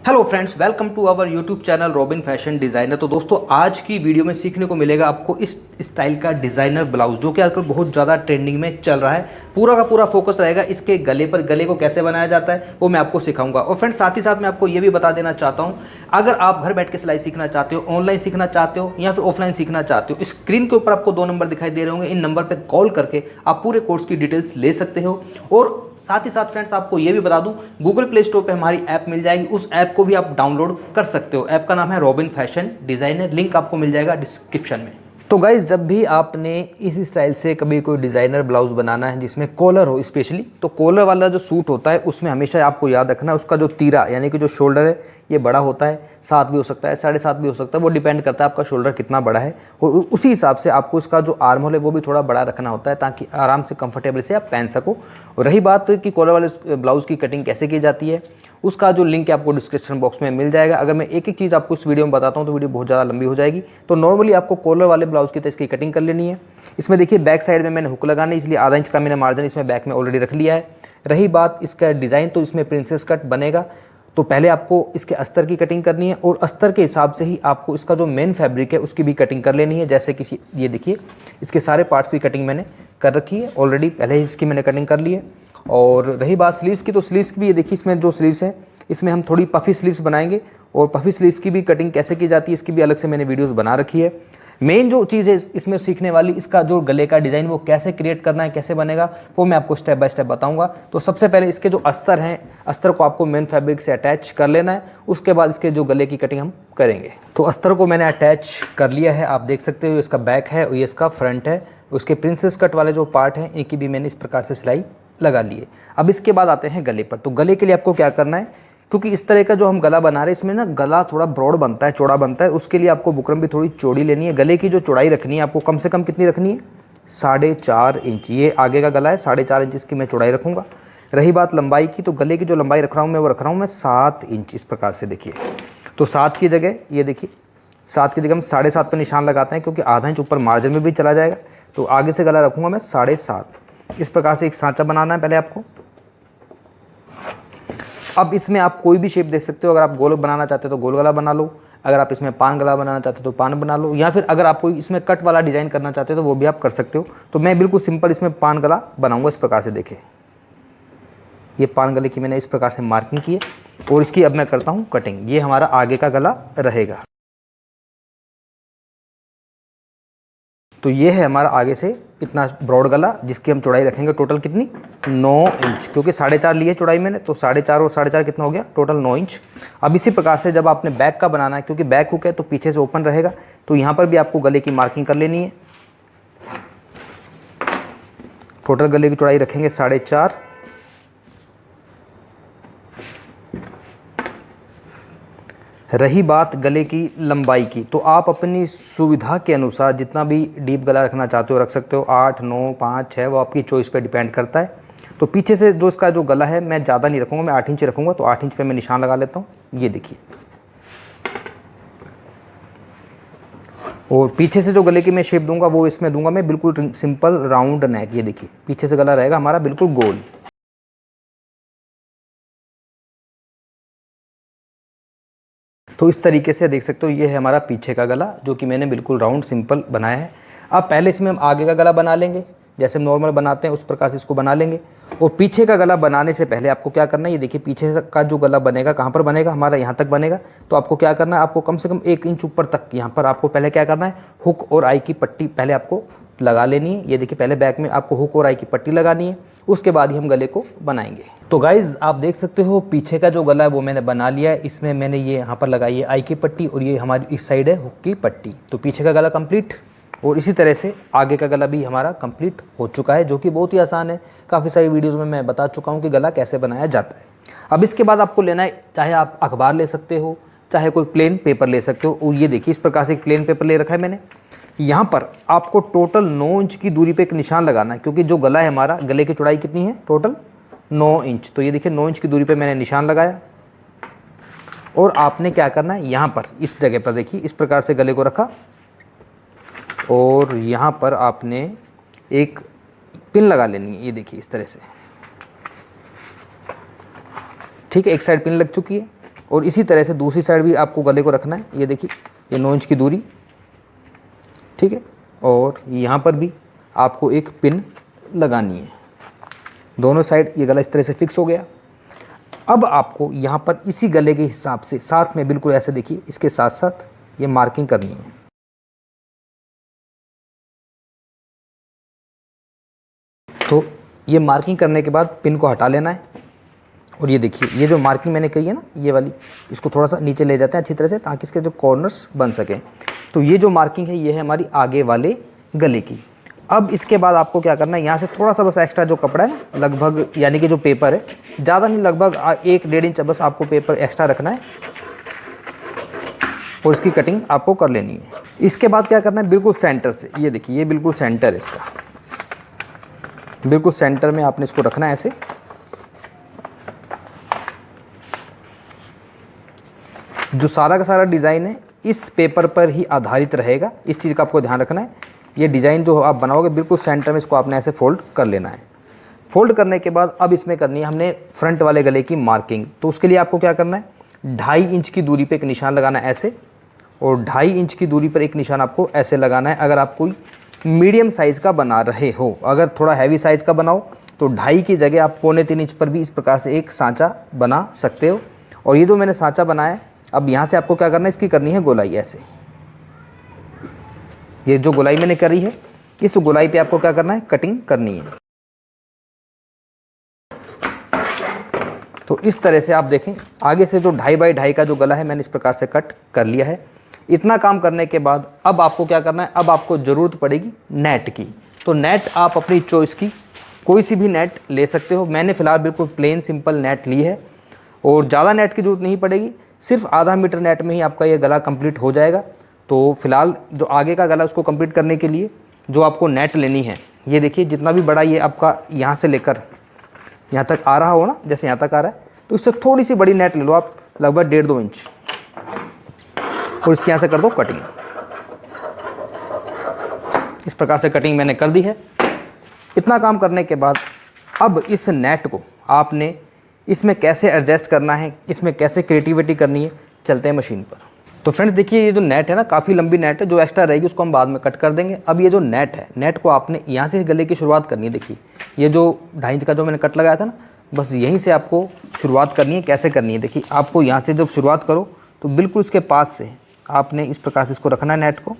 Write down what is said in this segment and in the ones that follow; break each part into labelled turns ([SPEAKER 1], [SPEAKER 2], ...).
[SPEAKER 1] Hello friends, welcome to our YouTube channel Robin fashion designer. तो दोस्तों, आज की वीडियो में सीखने को मिलेगा आपको इस स्टाइल का डिज़ाइनर ब्लाउज जो कि आजकल बहुत ज़्यादा ट्रेंडिंग में चल रहा है। पूरा का पूरा फोकस रहेगा इसके गले पर। गले को कैसे बनाया जाता है वो मैं आपको सिखाऊंगा। और फ्रेंड्स, साथ ही साथ मैं आपको ये भी बता देना चाहता हूँ, अगर आप घर बैठ के सिलाई सीखना चाहते हो, ऑनलाइन सीखना चाहते हो या फिर ऑफलाइन सीखना चाहते हो, स्क्रीन के ऊपर आपको 2 नंबर दिखाई दे रहे होंगे। इन नंबर पर कॉल करके आप पूरे कोर्स की डिटेल्स ले सकते हो। और साथ ही साथ फ्रेंड्स, आपको ये भी बता दूं, गूगल प्ले स्टोर पे हमारी ऐप मिल जाएगी। उस ऐप को भी आप डाउनलोड कर सकते हो। ऐप का नाम है रॉबिन फैशन डिज़ाइनर। लिंक आपको मिल जाएगा डिस्क्रिप्शन में। तो गाइज, जब भी आपने इस स्टाइल से कभी कोई डिज़ाइनर ब्लाउज बनाना है जिसमें कॉलर हो स्पेशली, तो कॉलर वाला जो सूट होता है उसमें हमेशा आपको याद रखना है उसका जो तीरा यानी कि जो शोल्डर है ये बड़ा होता है। 7 भी हो सकता है, 7.5 भी हो सकता है, वो डिपेंड करता है आपका शोल्डर कितना बड़ा है। और उसी हिसाब से आपको इसका जो आर्म होल है वो भी थोड़ा बड़ा रखना होता है ताकि आराम से कंफर्टेबल से आप पहन सको। और रही बात कि कॉलर वाले ब्लाउज़ की कटिंग कैसे की जाती है, उसका जो लिंक है आपको डिस्क्रिप्शन बॉक्स में मिल जाएगा। अगर मैं एक एक चीज़ आपको इस वीडियो में बताता हूँ तो वीडियो बहुत ज़्यादा लंबी हो जाएगी। तो नॉर्मली आपको कॉलर वाले ब्लाउज़ की तरह इसकी कटिंग कर लेनी है। इसमें देखिए, बैक साइड में मैंने हुक लगाना है, इसलिए आधा इंच का मैंने मार्जिन इसमें बैक में ऑलरेडी रख लिया है। रही बात इसका डिज़ाइन, तो इसमें प्रिंसेस कट बनेगा। तो पहले आपको इसके अस्तर की कटिंग करनी है और अस्तर के हिसाब से ही आपको इसका जो मेन फैब्रिक है उसकी भी कटिंग कर लेनी है। जैसे कि ये देखिए, इसके सारे पार्ट्स की कटिंग मैंने कर रखी है ऑलरेडी, पहले ही इसकी मैंने कटिंग कर ली है। और रही बात स्लीव्स की, तो स्लीव्स की भी ये देखिए, इसमें जो स्लीव्स है इसमें हम थोड़ी पफ़ी स्लीव्स बनाएंगे। और पफ़ी स्लीव्स की भी कटिंग कैसे की जाती है इसकी भी अलग से मैंने वीडियोस बना रखी है। मेन जो चीज़ है इसमें सीखने वाली, इसका जो गले का डिज़ाइन वो कैसे क्रिएट करना है, कैसे बनेगा, वो मैं आपको स्टेप बाय स्टेप बताऊंगा। तो सबसे पहले इसके जो अस्तर हैं, अस्तर को आपको मेन फैब्रिक से अटैच कर लेना है। उसके बाद इसके जो गले की कटिंग हम करेंगे। तो अस्तर को मैंने अटैच कर लिया है, आप देख सकते हो। इसका बैक है और ये इसका फ्रंट है। उसके प्रिंसेस कट वाले जो पार्ट हैं इनकी भी मैंने इस प्रकार से सिलाई लगा ली है। अब इसके बाद आते हैं गले पर। तो गले के लिए आपको क्या करना है, क्योंकि इस तरह का जो हम गला बना रहे हैं इसमें ना गला थोड़ा ब्रॉड बनता है, चौड़ा बनता है। उसके लिए आपको बुकरम भी थोड़ी चौड़ी लेनी है। गले की जो चौड़ाई रखनी है आपको कम से कम कितनी रखनी है, 4.5 इंच। ये आगे का गला है, 4.5 इंच इसकी मैं चौड़ाई रखूँगा। रही बात लंबाई की, तो गले की जो लंबाई रख रहा हूँ मैं, वो रख रहा हूँ मैं 7 इंच। इस प्रकार से देखिए, तो 7 की जगह ये देखिए, 7 की जगह हम 7.5 पर निशान लगाते हैं, क्योंकि आधा इंच ऊपर मार्जिन में भी चला जाएगा। तो आगे से गला रखूँगा मैं 7.5। इस प्रकार से एक सांचा बनाना है पहले आपको। अब इसमें आप कोई भी शेप दे सकते हो। अगर आप गोल बनाना चाहते हो तो गोल गला बना लो, अगर आप इसमें पान गला बनाना चाहते हो तो पान बना लो, या फिर अगर आप कोई इसमें कट वाला डिज़ाइन करना चाहते हो तो वो भी आप कर सकते हो। तो मैं बिल्कुल सिंपल इसमें पान गला बनाऊंगा। इस प्रकार से देखें, ये पान गले की मैंने इस प्रकार से मार्किंग की है और इसकी अब मैं करता हूँ कटिंग। ये हमारा आगे का गला रहेगा। तो ये है हमारा आगे से इतना ब्रॉड गला, जिसकी हम चौड़ाई रखेंगे टोटल कितनी, 9 इंच। क्योंकि 4.5 ली है चौड़ाई मैंने, तो 4.5 और 4.5 कितना हो गया, टोटल 9 इंच। अब इसी प्रकार से जब आपने बैक का बनाना है, क्योंकि बैक हुक है तो पीछे से ओपन रहेगा, तो यहाँ पर भी आपको गले की मार्किंग कर लेनी है। टोटल गले की चौड़ाई रखेंगे 4.5। रही बात गले की लंबाई की, तो आप अपनी सुविधा के अनुसार जितना भी डीप गला रखना चाहते हो रख सकते हो, 8, 9, 5, 6, वो आपकी चॉइस पे डिपेंड करता है। तो पीछे से जो इसका जो गला है मैं ज़्यादा नहीं रखूँगा, मैं 8 इंच रखूँगा। तो 8 इंच पे मैं निशान लगा लेता हूँ, ये देखिए। और पीछे से जो गले की मैं शेप दूंगा वो इसमें दूंगा मैं बिल्कुल सिंपल राउंड नेक। ये देखिए, पीछे से गला रहेगा हमारा बिल्कुल गोल। तो इस तरीके से देख सकते हो, ये है हमारा पीछे का गला जो कि मैंने बिल्कुल राउंड सिंपल बनाया है। अब पहले इसमें हम आगे का गला बना लेंगे, जैसे हम नॉर्मल बनाते हैं उस प्रकार से इसको बना लेंगे। और पीछे का गला बनाने से पहले आपको क्या करना है, ये देखिए पीछे का जो गला बनेगा कहाँ पर बनेगा, हमारा यहाँ तक बनेगा। तो आपको क्या करना है, आपको कम से कम 1 इंच ऊपर तक यहाँ पर आपको पहले क्या करना है, हुक और आई की पट्टी पहले आपको लगा लेनी है। ये देखिए, पहले बैक में आपको हुक और आई की पट्टी लगानी है, उसके बाद ही हम गले को बनाएंगे। तो गाइज़, आप देख सकते हो पीछे का जो गला है वो मैंने बना लिया है। इसमें मैंने ये यहाँ पर लगाई है आई की पट्टी और ये हमारी इस साइड है हुक की पट्टी। तो पीछे का गला कंप्लीट, और इसी तरह से आगे का गला भी हमारा कंप्लीट हो चुका है, जो कि बहुत ही आसान है। काफ़ी सारी वीडियोज़ में मैं बता चुका हूँ कि गला कैसे बनाया जाता है। अब इसके बाद आपको लेना है, चाहे आप अखबार ले सकते हो, चाहे कोई प्लेन पेपर ले सकते हो। और ये देखिए, इस प्रकार से एक प्लेन पेपर ले रखा है मैंने। यहाँ पर आपको टोटल 9 इंच की दूरी पे एक निशान लगाना है, क्योंकि जो गला है हमारा, गले की चौड़ाई कितनी है, टोटल 9 इंच। तो ये देखिए 9 इंच की दूरी पे मैंने निशान लगाया। और आपने क्या करना है, यहाँ पर इस जगह पर देखिए इस प्रकार से गले को रखा और यहाँ पर आपने एक पिन लगा लेनी है। ये देखिए इस तरह से, ठीक है, एक साइड पिन लग चुकी है। और इसी तरह से दूसरी साइड भी आपको गले को रखना है। ये देखिए, ये 9 इंच की दूरी, ठीक है। और यहाँ पर भी आपको एक पिन लगानी है। दोनों साइड ये गला इस तरह से फिक्स हो गया। अब आपको यहाँ पर इसी गले के हिसाब से साथ में बिल्कुल ऐसे देखिए, इसके साथ साथ ये मार्किंग करनी है। तो ये मार्किंग करने के बाद पिन को हटा लेना है। और ये देखिए, ये जो मार्किंग मैंने कही है ना, ये वाली, इसको थोड़ा सा नीचे ले जाते हैं अच्छी तरह से, ताकि इसके जो कॉर्नर्स बन सकें। तो ये जो मार्किंग है, ये है हमारी आगे वाले गले की। अब इसके बाद आपको क्या करना है, यहाँ से थोड़ा सा बस एक्स्ट्रा जो कपड़ा है ना, लगभग यानी कि जो पेपर है, ज़्यादा नहीं, लगभग 1-1.5 इंच बस आपको पेपर एक्स्ट्रा रखना है और इसकी कटिंग आपको कर लेनी है। इसके बाद क्या करना है, बिल्कुल सेंटर से, ये देखिए, ये बिल्कुल सेंटर है इसका, बिल्कुल सेंटर में आपने इसको रखना है ऐसे। जो सारा का सारा डिज़ाइन है इस पेपर पर ही आधारित रहेगा, इस चीज़ का आपको ध्यान रखना है। ये डिज़ाइन जो आप बनाओगे बिल्कुल सेंटर में इसको आपने ऐसे फोल्ड कर लेना है। फोल्ड करने के बाद अब इसमें करनी है हमने फ्रंट वाले गले की मार्किंग। तो उसके लिए आपको क्या करना है, 2.5 इंच की दूरी पे एक निशान लगाना है ऐसे, और 2.5 इंच की दूरी पर एक निशान आपको ऐसे लगाना है। अगर आप कोई मीडियम साइज़ का बना रहे हो, अगर थोड़ा हैवी साइज़ का बनाओ तो 2.5 की जगह आप 2.25 इंच पर भी इस प्रकार से एक सांचा बना सकते हो। और ये जो मैंने सांचा बनाया है, अब यहाँ से आपको क्या करना है, इसकी करनी है गोलाई ऐसे। ये जो गोलाई मैंने करी है, इस गोलाई पे आपको क्या करना है, कटिंग करनी है। तो इस तरह से आप देखें, आगे से जो 2.5 बाई 2.5 का जो गला है, मैंने इस प्रकार से कट कर लिया है। इतना काम करने के बाद अब आपको क्या करना है, अब आपको ज़रूरत पड़ेगी नेट की। तो नेट आप अपनी चॉइस की कोई सी भी नेट ले सकते हो। मैंने फ़िलहाल बिल्कुल प्लेन सिंपल नेट ली है और ज़्यादा नेट की ज़रूरत नहीं पड़ेगी, सिर्फ आधा मीटर नेट में ही आपका ये गला कंप्लीट हो जाएगा। तो फिलहाल जो आगे का गला उसको कंप्लीट करने के लिए जो आपको नेट लेनी है, ये देखिए, जितना भी बड़ा ये आपका यहाँ से लेकर यहाँ तक आ रहा हो ना, जैसे यहाँ तक आ रहा है, तो इससे थोड़ी सी बड़ी नेट ले लो आप, लगभग 1.5-2 इंच, और इसके यहाँ से कर दो कटिंग। इस प्रकार से कटिंग मैंने कर दी है। इतना काम करने के बाद अब इस नेट को आपने इसमें कैसे एडजस्ट करना है, इसमें कैसे क्रिएटिविटी करनी है, चलते हैं मशीन पर। तो फ्रेंड्स देखिए, ये जो नेट है ना, काफ़ी लंबी नेट है, जो एक्स्ट्रा रहेगी उसको हम बाद में कट कर देंगे। अब ये जो नेट है, नेट को आपने यहाँ से गले की शुरुआत करनी है। देखिए, ये जो 2.5 इंच का जो मैंने कट लगाया था ना, बस यहीं से आपको शुरुआत करनी है। कैसे करनी है, देखिए, आपको यहाँ से जब शुरुआत करो तो बिल्कुल इसके पास से आपने इस प्रकार से इसको रखना है नेट को,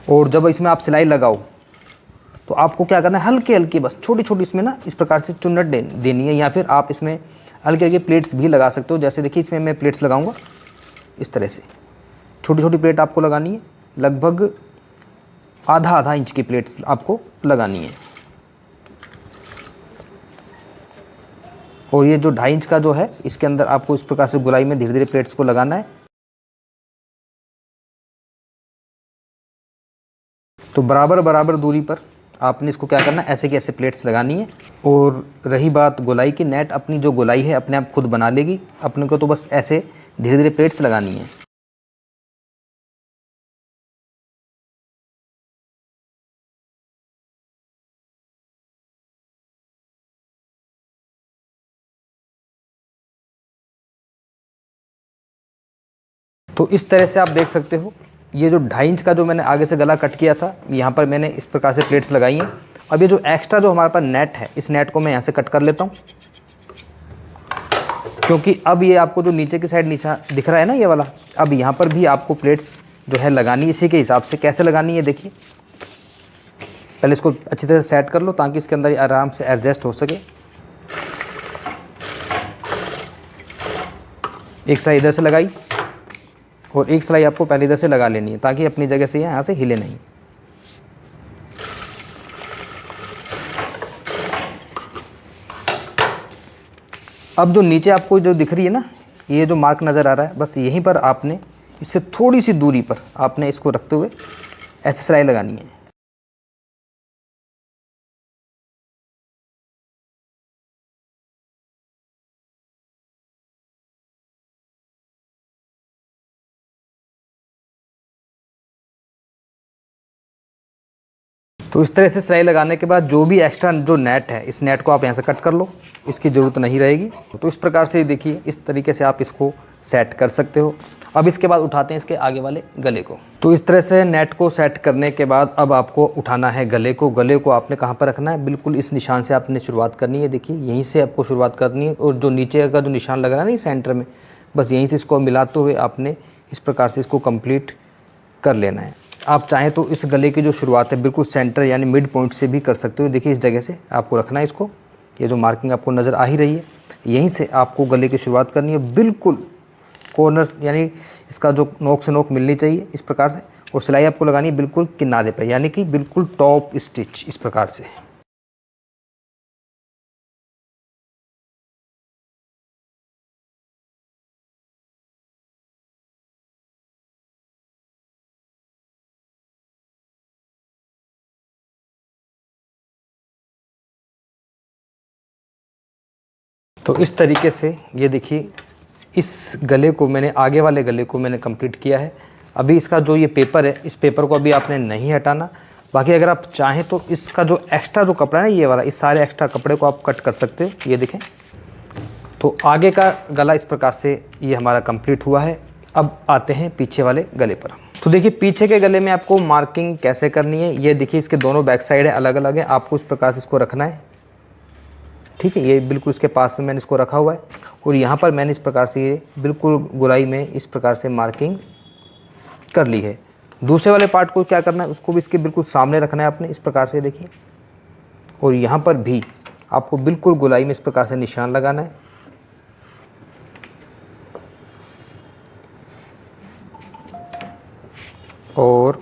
[SPEAKER 1] और जब इसमें आप सिलाई लगाओ तो आपको क्या करना है, हल्के हल्के बस छोटी छोटी इसमें ना इस प्रकार से चुन्नट देनी है, या फिर आप इसमें हल्के हल्के प्लेट्स भी लगा सकते हो। जैसे देखिए, इसमें मैं प्लेट्स लगाऊंगा, इस तरह से छोटी छोटी प्लेट आपको लगानी है, लगभग आधा इंच की प्लेट्स आपको लगानी है। और ये जो 2.5 इंच का जो है, इसके अंदर आपको इस प्रकार से गोलाई में धीरे धीरे प्लेट्स को लगाना है। तो बराबर बराबर दूरी पर आपने इसको क्या करना है, ऐसे की ऐसे प्लेट्स लगानी है। और रही बात गोलाई की, नेट अपनी जो गोलाई है अपने आप खुद बना लेगी, अपने को तो बस ऐसे धीरे धीरे प्लेट्स लगानी है। तो इस तरह से आप देख सकते हो, ये जो 2.5 इंच का जो मैंने आगे से गला कट किया था, यहाँ पर मैंने इस प्रकार से प्लेट्स लगाई हैं। अब ये जो एक्स्ट्रा जो हमारे पास नेट है, इस नेट को मैं यहाँ से कट कर लेता हूँ, क्योंकि अब ये आपको जो नीचे की साइड नीचा दिख रहा है ना, ये वाला, अब यहाँ पर भी आपको प्लेट्स जो है लगानी है इसी के हिसाब से। कैसे लगानी है, देखिए, पहले इसको अच्छी तरह से सेट कर लो ताकि इसके अंदर आराम से एडजस्ट हो सके। एक सिलाई इधर से लगाई और एक सिलाई आपको पहले इधर से लगा लेनी है, ताकि अपनी जगह से यहाँ से हिले नहीं। अब जो नीचे आपको जो दिख रही है ना, ये जो मार्क नज़र आ रहा है, बस यहीं पर आपने इससे थोड़ी सी दूरी पर आपने इसको रखते हुए ऐसे सिलाई लगानी है। तो इस तरह से सिलाई लगाने के बाद जो भी एक्स्ट्रा जो नेट है, इस नेट को आप यहाँ से कट कर लो, इसकी ज़रूरत नहीं रहेगी। तो इस प्रकार से देखिए, इस तरीके से आप इसको सेट कर सकते हो। अब इसके बाद उठाते हैं इसके आगे वाले गले को। तो इस तरह से नेट को सेट करने के बाद अब आपको उठाना है गले को। गले को आपने कहाँ पर रखना है, बिल्कुल इस निशान से आपने शुरुआत करनी है। देखिए यहीं से आपको शुरुआत करनी है, और जो नीचे का जो निशान लग रहा है ना सेंटर में, बस यहीं से इसको मिलाते हुए आपने इस प्रकार से इसको कंप्लीट कर लेना है। आप चाहें तो इस गले की जो शुरुआत है बिल्कुल सेंटर यानी मिड पॉइंट से भी कर सकते हो। देखिए इस जगह से आपको रखना है इसको, ये जो मार्किंग आपको नज़र आ ही रही है, यहीं से आपको गले की शुरुआत करनी है। बिल्कुल कॉर्नर यानी इसका जो नोक से नोक मिलनी चाहिए इस प्रकार से, और सिलाई आपको लगानी है बिल्कुल किनारे पे, यानी कि बिल्कुल टॉप स्टिच इस प्रकार से। तो इस तरीके से ये देखिए, इस गले को मैंने, आगे वाले गले को मैंने कंप्लीट किया है। अभी इसका जो ये पेपर है, इस पेपर को अभी आपने नहीं हटाना। बाकी अगर आप चाहें तो इसका जो एक्स्ट्रा जो कपड़ा है ना, ये वाला, इस सारे एक्स्ट्रा कपड़े को आप कट कर सकते हो। ये देखें, तो आगे का गला इस प्रकार से ये हमारा कंप्लीट हुआ है। अब आते हैं पीछे वाले गले पर। तो देखिए पीछे के गले में आपको मार्किंग कैसे करनी है, ये देखिए इसके दोनों बैक साइड है, अलग अलग है। आपको इस प्रकार से इसको रखना है, ठीक है। ये बिल्कुल इसके पास में मैंने इसको रखा हुआ है, और यहाँ पर मैंने इस प्रकार से ये बिल्कुल गोलाई में इस प्रकार से मार्किंग कर ली है। दूसरे वाले पार्ट को क्या करना है, उसको भी इसके बिल्कुल सामने रखना है आपने इस प्रकार से, देखिए। और यहाँ पर भी आपको बिल्कुल गोलाई में इस प्रकार से निशान लगाना है। और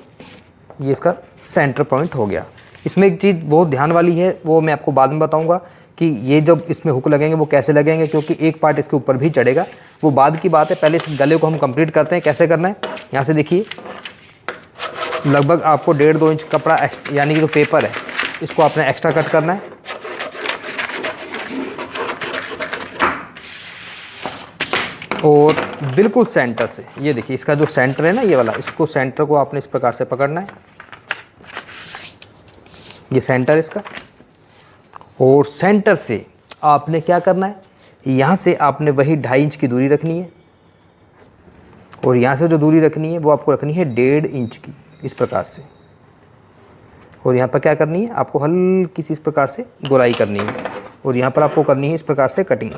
[SPEAKER 1] ये इसका सेंटर पॉइंट हो गया। इसमें एक चीज़ बहुत ध्यान वाली है, वो मैं आपको बाद में बताऊंगा कि ये जब इसमें हुक लगेंगे वो कैसे लगेंगे, क्योंकि एक पार्ट इसके ऊपर भी चढ़ेगा, वो बाद की बात है। पहले इस गले को हम कंप्लीट करते हैं। कैसे करना है, यहाँ से देखिए, लगभग आपको 1.5-2 इंच कपड़ा यानी कि जो पेपर है इसको आपने एक्स्ट्रा कट करना है। और बिल्कुल सेंटर से, ये देखिए इसका जो सेंटर है ना ये वाला, इसको सेंटर को आपने इस प्रकार से पकड़ना है, ये सेंटर इसका। और सेंटर से आपने क्या करना है, यहाँ से आपने वही 2.5 इंच की दूरी रखनी है, और यहाँ से जो दूरी रखनी है वो आपको रखनी है 1.5 इंच की इस प्रकार से। और यहाँ पर क्या करनी है, आपको हल्की सी इस प्रकार से गोलाई करनी है, और यहाँ पर आपको करनी है इस प्रकार से कटिंग।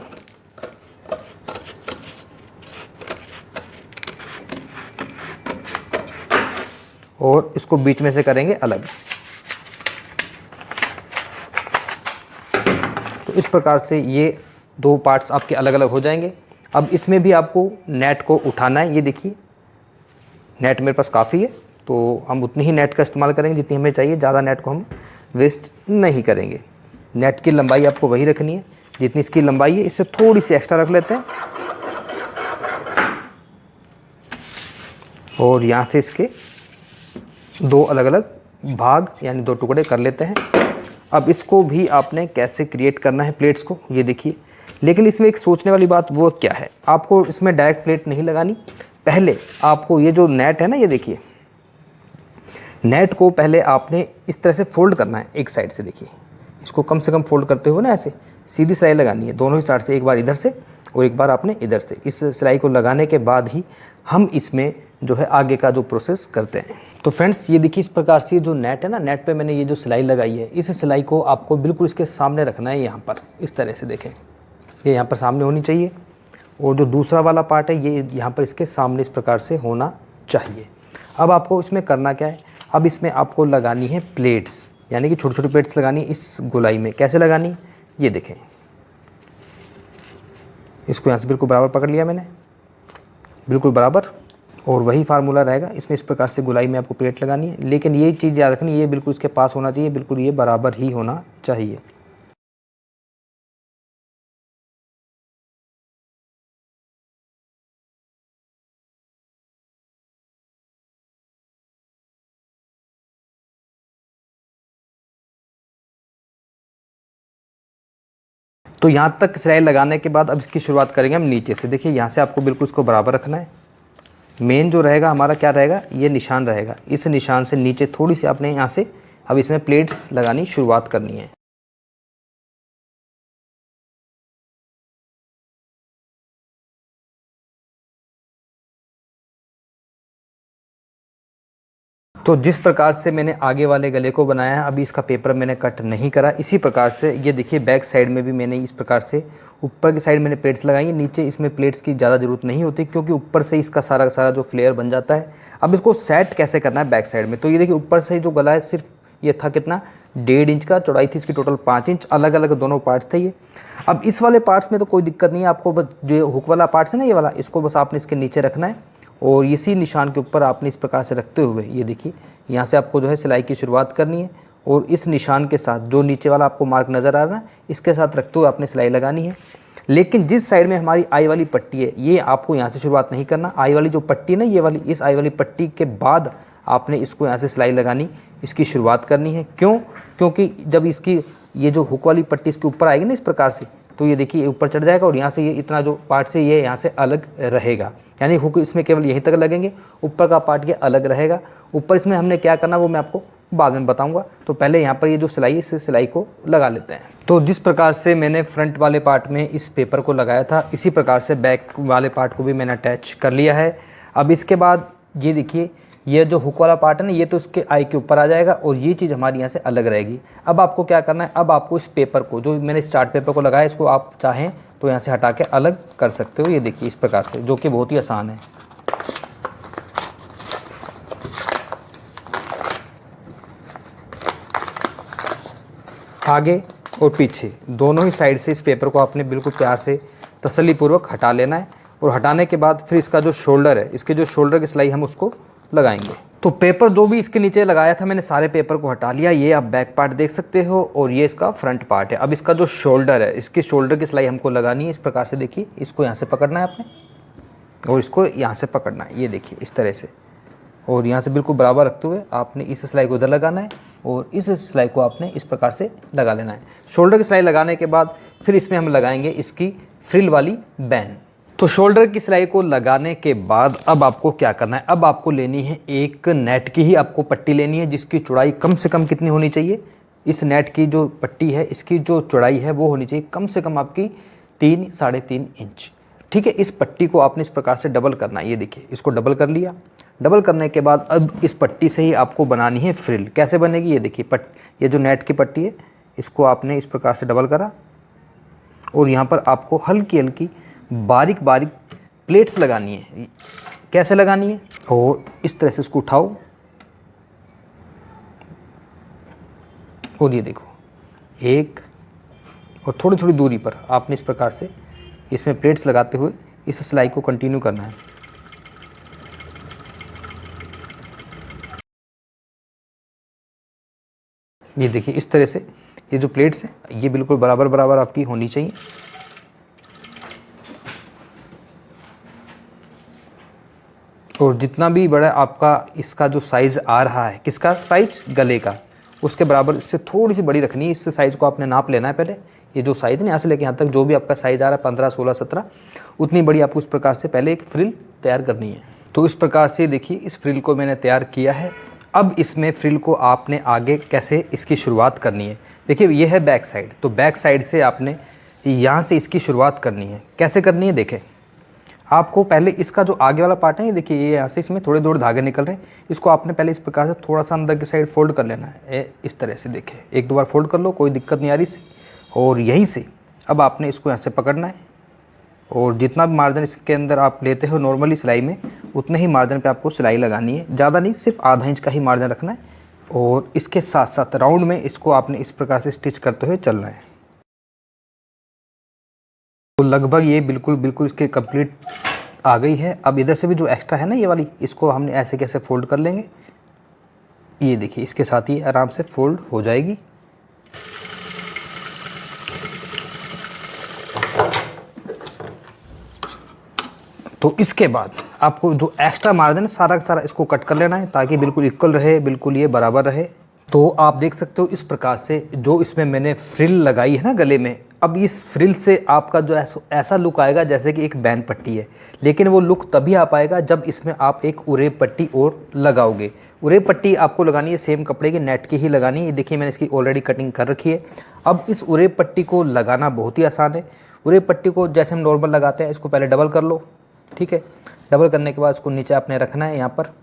[SPEAKER 1] और इसको बीच में से करेंगे अलग। तो इस प्रकार से ये 2 पार्ट्स आपके अलग अलग हो जाएंगे। अब इसमें भी आपको नेट को उठाना है। ये देखिए नेट मेरे पास काफ़ी है, तो हम उतनी ही नेट का इस्तेमाल करेंगे जितनी हमें चाहिए, ज़्यादा नेट को हम वेस्ट नहीं करेंगे। नेट की लंबाई आपको वही रखनी है जितनी इसकी लंबाई है, इससे थोड़ी सी एक्स्ट्रा रख लेते हैं। और यहाँ से इसके 2 अलग अलग भाग यानी 2 टुकड़े कर लेते हैं। अब इसको भी आपने कैसे क्रिएट करना है प्लेट्स को, ये देखिए। लेकिन इसमें एक सोचने वाली बात वो क्या है, आपको इसमें डायरेक्ट प्लेट नहीं लगानी। पहले आपको ये जो नेट है ना, ये देखिए, नेट को पहले आपने इस तरह से फोल्ड करना है एक साइड से। देखिए इसको कम से कम फोल्ड करते हुए ना ऐसे सीधी सिलाई लगानी है दोनों ही साइड से, एक बार इधर से और एक बार आपने इधर से। इस सिलाई को लगाने के बाद ही हम इसमें जो है आगे का जो प्रोसेस करते हैं। तो फ्रेंड्स ये देखिए, इस प्रकार से जो नेट है ना, नेट पे मैंने ये जो सिलाई लगाई है, इस सिलाई को आपको बिल्कुल इसके सामने रखना है। यहाँ पर इस तरह से देखें, ये यहाँ पर सामने होनी चाहिए, और जो दूसरा वाला पार्ट है ये यहाँ पर इसके सामने इस प्रकार से होना चाहिए। अब आपको इसमें करना क्या है, अब इसमें आपको लगानी है प्लेट्स, यानी कि छोटी छोटी प्लेट्स लगानी है इस गोलाई में। कैसे लगानी है, ये देखें, इसको यहाँ से बिल्कुल बराबर पकड़ लिया मैंने, बिल्कुल बराबर, और वही फार्मूला रहेगा इसमें। इस प्रकार से गोलाई में आपको प्लेट लगानी है, लेकिन ये चीज़ याद रखनी, ये बिल्कुल इसके पास होना चाहिए, बिल्कुल ये बराबर ही होना चाहिए। तो यहाँ तक सिलाई लगाने के बाद अब इसकी शुरुआत करेंगे हम नीचे से। देखिए यहाँ से आपको बिल्कुल इसको बराबर रखना है। मेन जो रहेगा हमारा क्या रहेगा, ये निशान रहेगा, इस निशान से नीचे थोड़ी सी आपने यहाँ से अब इसमें प्लेट्स लगानी शुरुआत करनी है। तो जिस प्रकार से मैंने आगे वाले गले को बनाया है, अभी इसका पेपर मैंने कट नहीं करा, इसी प्रकार से ये देखिए बैक साइड में भी मैंने इस प्रकार से ऊपर की साइड मैंने प्लेट्स लगाई है। नीचे इसमें प्लेट्स की ज़्यादा ज़रूरत नहीं होती क्योंकि ऊपर से इसका सारा का सारा जो फ्लेयर बन जाता है। अब इसको सेट कैसे करना है बैक साइड में, तो ये देखिए ऊपर से जो गला है सिर्फ ये था कितना 1.5 इंच का, चौड़ाई थी इसकी टोटल 5 इंच, अलग अलग दोनों पार्ट्स थे ये। अब इस वाले पार्ट्स में तो कोई दिक्कत नहीं है, आपको बस जो हुक वाला पार्ट्स है ना ये वाला, इसको बस आपने इसके नीचे रखना है और इसी निशान के ऊपर आपने इस प्रकार से रखते हुए ये देखिए यहाँ से आपको जो है सिलाई की शुरुआत करनी है और इस निशान के साथ जो नीचे वाला आपको मार्क नज़र आ रहा है इसके साथ रखते हुए आपने सिलाई लगानी है। लेकिन जिस साइड में हमारी आई वाली पट्टी है ये आपको यहाँ से शुरुआत नहीं करना। आई वाली जो पट्टी है ना ये वाली, इस आई वाली पट्टी के बाद आपने इसको यहाँ से सिलाई लगानी, इसकी शुरुआत करनी है। क्यों? क्योंकि जब इसकी ये जो हुक वाली पट्टी इसके ऊपर आएगी ना इस प्रकार से, तो ये देखिए ऊपर चढ़ जाएगा और यहाँ से ये इतना जो पार्ट से ये यहाँ से अलग रहेगा, यानी हुक इसमें केवल यहीं तक लगेंगे, ऊपर का पार्ट ये अलग रहेगा। ऊपर इसमें हमने क्या करना वो मैं आपको बाद में बताऊंगा। तो पहले यहाँ पर ये जो सिलाई है इस सिलाई को लगा लेते हैं। तो जिस प्रकार से मैंने फ्रंट वाले पार्ट में इस पेपर को लगाया था इसी प्रकार से बैक वाले पार्ट को भी मैंने अटैच कर लिया है। अब इसके बाद ये देखिए ये जो हुक वाला पार्ट है ना ये तो उसके आई के ऊपर आ जाएगा और ये चीज़ हमारी यहाँ से अलग रहेगी। अब आपको क्या करना है, अब आपको इस पेपर को जो मैंने इस चार्ट पेपर को लगाया इसको आप चाहें तो यहाँ से हटा के अलग कर सकते हो। ये देखिए इस प्रकार से, जो कि बहुत ही आसान है। आगे और पीछे दोनों ही साइड से इस पेपर को आपने बिल्कुल प्यार से तसल्लीपूर्वक हटा लेना है और हटाने के बाद फिर इसका जो शोल्डर है, इसके जो शोल्डर की सिलाई हम उसको लगाएंगे। तो पेपर जो भी इसके नीचे लगाया था मैंने सारे पेपर को हटा लिया। ये आप बैक पार्ट देख सकते हो और ये इसका फ्रंट पार्ट है। अब इसका जो शोल्डर है इसकी शोल्डर की सिलाई हमको लगानी है। इस प्रकार से देखिए इसको यहाँ से पकड़ना है आपने और इसको यहाँ से पकड़ना है, ये देखिए इस तरह से, और यहाँ से बिल्कुल बराबर रखते हुए आपने इस सिलाई को उधर लगाना है और इस सिलाई को आपने इस प्रकार से लगा लेना है। शोल्डर की सिलाई लगाने के बाद फिर इसमें हम लगाएंगे इसकी फ्रिल वाली बैन। तो शोल्डर की सिलाई को लगाने के बाद अब आपको क्या करना है, अब आपको लेनी है एक नेट की ही आपको पट्टी लेनी है जिसकी चौड़ाई कम से कम कितनी होनी चाहिए, इस नेट की जो पट्टी है इसकी जो चौड़ाई है वो होनी चाहिए कम से कम आपकी 3-3.5 इंच। ठीक है, इस पट्टी को आपने इस प्रकार से डबल करना है। ये देखिए इसको डबल कर लिया। डबल करने के बाद अब इस पट्टी से ही आपको बनानी है फ्रिल। कैसे बनेगी, ये देखिए ये जो नेट की पट्टी है इसको आपने इस प्रकार से डबल करा और यहाँ पर आपको हल्की हल्की बारीक बारीक प्लेट्स लगानी है। कैसे लगानी है, और इस तरह से इसको उठाओ और ये देखो एक और थोड़ी थोड़ी दूरी पर आपने इस प्रकार से इसमें प्लेट्स लगाते हुए इस सिलाई को कंटिन्यू करना है। ये देखिए इस तरह से ये जो प्लेट्स हैं ये बिल्कुल बराबर बराबर आपकी होनी चाहिए। और जितना भी बड़ा आपका इसका जो साइज़ आ रहा है, किसका साइज, गले का, उसके बराबर इससे थोड़ी सी बड़ी रखनी है। इससे साइज़ को आपने नाप लेना है पहले। ये जो साइज़ है यहाँ से लेके यहाँ तक जो भी आपका साइज़ आ रहा है 15, 16, 17 उतनी बड़ी आपको इस प्रकार से पहले एक फ्रिल तैयार करनी है। तो इस प्रकार से देखिए इस फ्रिल को मैंने तैयार किया है। अब इसमें फ्रिल को आपने आगे कैसे इसकी शुरुआत करनी है, देखिए ये है बैक साइड, तो बैक साइड से आपने यहाँ से इसकी शुरुआत करनी है। कैसे करनी है, देखें आपको पहले इसका जो आगे वाला पार्ट है ये देखिए ये यहाँ से इसमें थोड़े थोड़े धागे निकल रहे हैं, इसको आपने पहले इस प्रकार से थोड़ा सा अंदर की साइड फोल्ड कर लेना है। इस तरह से देखें, एक दो बार फोल्ड कर लो, कोई दिक्कत नहीं आ रही इससे। और यहीं से अब आपने इसको यहाँ से पकड़ना है और जितना भी मार्जिन इसके अंदर आप लेते हो नॉर्मली सिलाई में उतने ही मार्जिन पे आपको सिलाई लगानी है, ज़्यादा नहीं, सिर्फ आधा इंच का ही मार्जिन रखना है। और इसके साथ साथ राउंड में इसको आपने इस प्रकार से स्टिच करते हुए चलना है। तो लगभग ये बिल्कुल इसके कंप्लीट आ गई है। अब इधर से भी जो एक्स्ट्रा है ना ये वाली, इसको हमने ऐसे कैसे फोल्ड कर लेंगे, ये देखिए इसके साथ ही आराम से फोल्ड हो जाएगी। तो इसके बाद आपको जो एक्स्ट्रा मार्जिन है सारा का सारा इसको कट कर लेना है ताकि बिल्कुल इक्वल रहे, बिल्कुल ये बराबर रहे। तो आप देख सकते हो इस प्रकार से जो इसमें मैंने फ्रिल लगाई है ना गले में, अब इस फ्रिल से आपका जो ऐसा लुक आएगा जैसे कि एक बैंड पट्टी है, लेकिन वो लुक तभी आ पाएगा जब इसमें आप एक उरेब पट्टी और लगाओगे। उरेब पट्टी आपको लगानी है सेम कपड़े की, नेट की ही लगानी है। ये देखिए मैंने इसकी ऑलरेडी कटिंग कर रखी है। अब इस उरेब पट्टी को लगाना बहुत ही आसान है। उरेब पट्टी को जैसे हम नॉर्मल लगाते हैं, इसको पहले डबल कर लो, ठीक है। डबल करने के बाद इसको नीचे आपने रखना है यहाँ पर,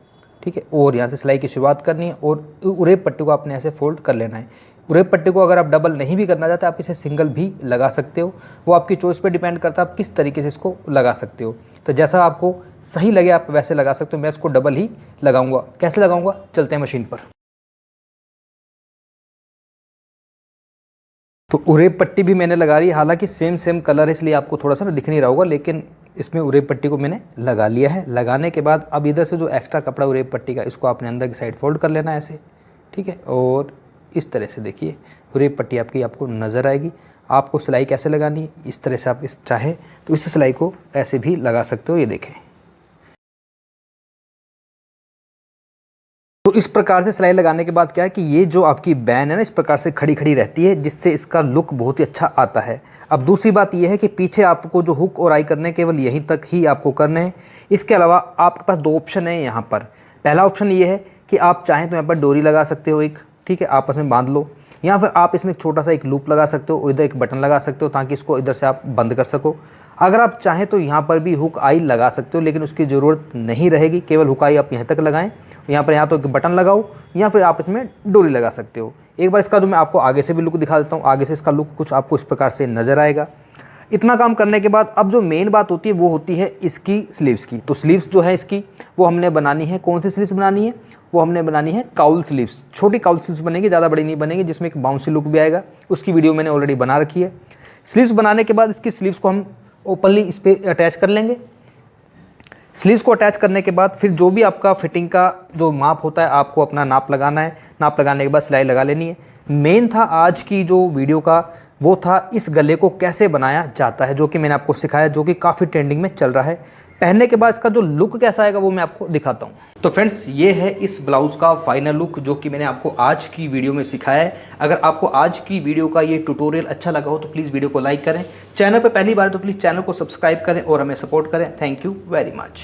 [SPEAKER 1] ठीक है, और यहाँ से सिलाई की शुरुआत करनी है और उरेब पट्टी को आपने ऐसे फोल्ड कर लेना है। उरेब पट्टी को अगर आप डबल नहीं भी करना चाहते, आप इसे सिंगल भी लगा सकते हो, वो आपकी चॉइस पे डिपेंड करता है आप किस तरीके से इसको लगा सकते हो। तो जैसा आपको सही लगे आप वैसे लगा सकते हो। मैं इसको डबल ही लगाऊंगा। कैसे लगाऊंगा, चलते हैं मशीन पर। तो उरेब पट्टी भी मैंने लगा ली है, हालांकि सेम कलर है इसलिए आपको थोड़ा सा ना दिख नहीं रहा होगा, लेकिन इसमें उरेब पट्टी को मैंने लगा लिया है। लगाने के बाद अब इधर से जो एक्स्ट्रा कपड़ा उरेब पट्टी का, इसको आपने अंदर की साइड फोल्ड कर लेना है ऐसे, ठीक है। और इस तरह से देखिए उरेब पट्टी आपको नज़र आएगी। आपको सिलाई कैसे लगानी है, इस तरह से आप इस चाहे तो इस सिलाई को ऐसे भी लगा सकते हो। ये देखें, तो इस प्रकार से सिलाई लगाने के बाद क्या है कि ये जो आपकी बैन है ना, इस प्रकार से खड़ी खड़ी रहती है, जिससे इसका लुक बहुत ही अच्छा आता है। अब दूसरी बात ये है कि पीछे आपको जो हुक और आई करने केवल यहीं तक ही आपको करने हैं। इसके अलावा आपके पास दो ऑप्शन है यहाँ पर। पहला ऑप्शन ये है कि आप चाहें तो यहाँ पर डोरी लगा सकते हो एक, ठीक है, आपस में बांध लो, या फिर आप इसमें एक छोटा सा एक लूप लगा सकते हो और इधर एक बटन लगा सकते हो ताकि इसको इधर से आप बंद कर सको। अगर आप चाहें तो यहाँ पर भी हुक आई लगा सकते हो, लेकिन उसकी ज़रूरत नहीं रहेगी। केवल हुक आई आप यहाँ तक लगाएं, यहाँ पर या तो एक बटन लगाओ या फिर आप इसमें डोरी लगा सकते हो। एक बार इसका जो मैं आपको आगे से भी लुक दिखा देता हूँ। आगे से इसका लुक कुछ आपको इस प्रकार से नज़र आएगा। इतना काम करने के बाद अब जो मेन बात होती है वो होती है इसकी स्लीव्स की। तो स्लीव्स जो है इसकी वो हमने बनानी है। कौन सी स्लीव्स बनानी है, वो हमने बनानी है काउल स्लीव्स। छोटी काउल स्लीव्स बनेगी, ज़्यादा बड़ी नहीं बनेगी, जिसमें एक बाउंसी लुक भी आएगा। उसकी वीडियो मैंने ऑलरेडी बना रखी है। स्लीव्स बनाने के बाद इसकी स्लीव्स को हम ओपनली इस पर अटैच कर लेंगे। स्लीव्स को अटैच करने के बाद फिर जो भी आपका फिटिंग का जो माप होता है आपको अपना नाप लगाना है। नाप लगाने के बाद सिलाई लगा लेनी है। मेन था आज की जो वीडियो का वो था इस गले को कैसे बनाया जाता है, जो कि मैंने आपको सिखाया, जो कि काफ़ी ट्रेंडिंग में चल रहा है। पहनने के बाद इसका जो लुक कैसा आएगा वो मैं आपको दिखाता हूँ। तो फ्रेंड्स, ये है इस ब्लाउज़ का फाइनल लुक जो कि मैंने आपको आज की वीडियो में सिखाया है। अगर आपको आज की वीडियो का ये ट्यूटोरियल अच्छा लगा हो तो प्लीज़ वीडियो को लाइक करें। चैनल पर पहली बार तो प्लीज़ चैनल को सब्सक्राइब करें और हमें सपोर्ट करें। Thank you very much.